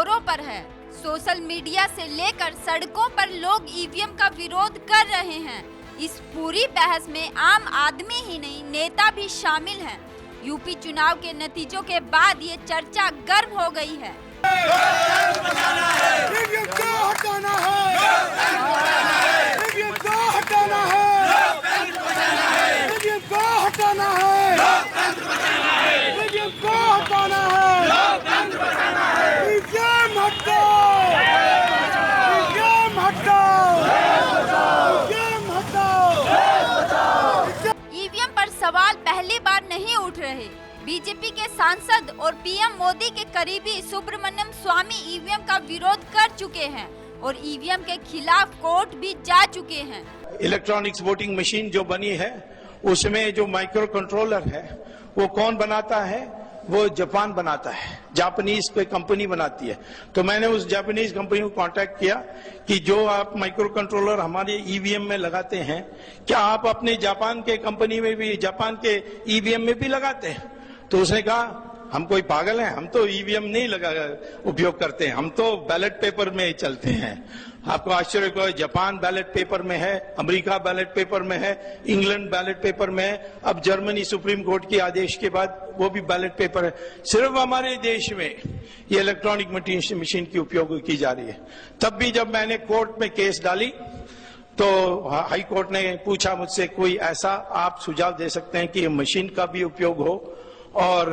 जोरों पर है। सोशल मीडिया से लेकर सड़कों पर लोग ईवीएम का विरोध कर रहे हैं। इस पूरी बहस में आम आदमी ही नहीं, नेता भी शामिल हैं। यूपी चुनाव के नतीजों के बाद ये चर्चा गर्म हो गई है। ईवीएम पर सवाल पहली बार नहीं उठ रहे। बीजेपी के सांसद और पीएम मोदी के करीबी सुब्रमण्यम स्वामी ईवीएम का विरोध कर चुके हैं और ईवीएम के खिलाफ कोर्ट भी जा चुके हैं। इलेक्ट्रॉनिक्स वोटिंग मशीन जो बनी है उसमें जो माइक्रो कंट्रोलर है वो कौन बनाता है? वो जापान बनाता है, जापानीज कोई कंपनी बनाती है। तो मैंने उस जापानीज कंपनी को कांटेक्ट किया कि जो आप माइक्रो कंट्रोलर हमारे ईवीएम में लगाते हैं, क्या आप अपने जापान के कंपनी में भी, जापान के ईवीएम में भी लगाते हैं? तो उसने कहा हम कोई पागल हैं, हम तो ईवीएम नहीं उपयोग करते हैं, हम तो बैलेट पेपर में ही चलते हैं। आपको आश्चर्य हो, जापान बैलेट पेपर में है, अमेरिका बैलेट पेपर में है, इंग्लैंड बैलेट पेपर में है, अब जर्मनी सुप्रीम कोर्ट के आदेश के बाद वो भी बैलेट पेपर है। सिर्फ हमारे देश में ये इलेक्ट्रॉनिक मशीन की उपयोग की जा रही है। तब भी जब मैंने कोर्ट में केस डाली तो हाई कोर्ट ने पूछा मुझसे, कोई ऐसा आप सुझाव दे सकते हैं कि मशीन का भी उपयोग हो और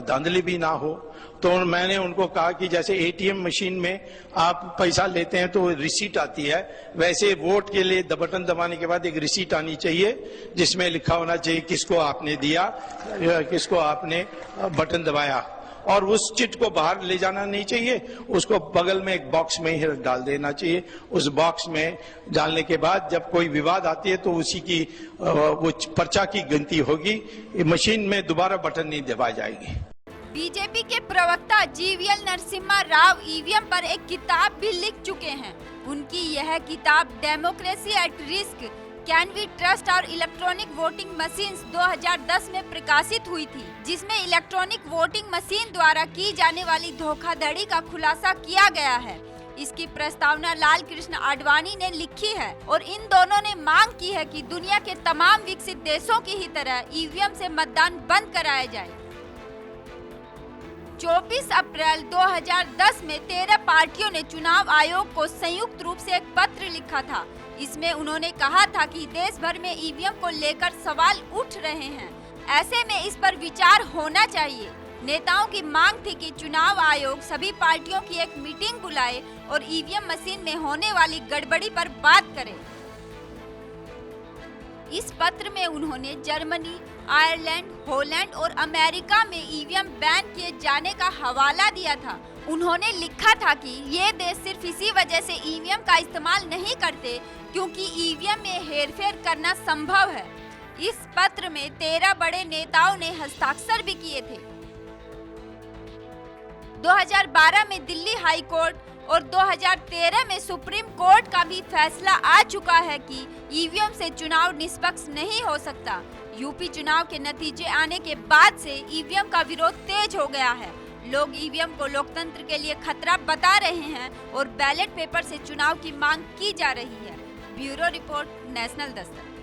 धांधली भी ना हो? तो मैंने उनको कहा कि जैसे एटीएम मशीन में आप पैसा लेते हैं तो रिसीट आती है, वैसे वोट के लिए बटन दबाने के बाद एक रिसीट आनी चाहिए जिसमें लिखा होना चाहिए किसको आपने दिया, किसको आपने बटन दबाया। और उस चिट को बाहर ले जाना नहीं चाहिए, उसको बगल में एक बॉक्स में ही डाल देना चाहिए। उस बॉक्स में डालने के बाद जब कोई विवाद आती है तो उसी की वो पर्चा की गिनती होगी, मशीन में दोबारा बटन नहीं दबाई जाएगी। बीजेपी के प्रवक्ता जीवीएल नरसिम्हा राव ईवीएम पर एक किताब भी लिख चुके हैं। उनकी यह किताब democracy at risk, can we trust our electronic voting machines 2010 में प्रकाशित हुई थी, जिसमें इलेक्ट्रॉनिक वोटिंग मशीन द्वारा की जाने वाली धोखाधड़ी का खुलासा किया गया है। इसकी प्रस्तावना लाल कृष्ण आडवाणी ने लिखी है और इन दोनों ने मांग की है कि दुनिया के तमाम विकसित देशों की ही तरह ईवीएम से मतदान बंद कराया जाए। 24 अप्रैल 2010 में 13 पार्टियों ने चुनाव आयोग को संयुक्त रूप से एक पत्र लिखा था। इसमें उन्होंने कहा था कि देश भर में ईवीएम को लेकर सवाल उठ रहे हैं, ऐसे में इस पर विचार होना चाहिए। नेताओं की मांग थी कि चुनाव आयोग सभी पार्टियों की एक मीटिंग बुलाए और ईवीएम मशीन में होने वाली गड़बड़ी पर बात करे। इस पत्र में उन्होंने जर्मनी, आयरलैंड, हॉलैंड और अमेरिका में ईवीएम बैन किए जाने का हवाला दिया था। उन्होंने लिखा था कि ये देश सिर्फ इसी वजह से ईवीएम का इस्तेमाल नहीं करते क्योंकि ईवीएम में हेरफेर करना संभव है। इस पत्र में 13 बड़े नेताओं ने हस्ताक्षर भी किए थे। 2012 में दिल्ली हाई कोर्ट और 2013 में सुप्रीम कोर्ट का भी फैसला आ चुका है कि ईवीएम से चुनाव निष्पक्ष नहीं हो सकता। यूपी चुनाव के नतीजे आने के बाद से ईवीएम का विरोध तेज हो गया है। लोग ईवीएम को लोकतंत्र के लिए खतरा बता रहे हैं और बैलेट पेपर से चुनाव की मांग की जा रही है। Bureau report, national Dastak.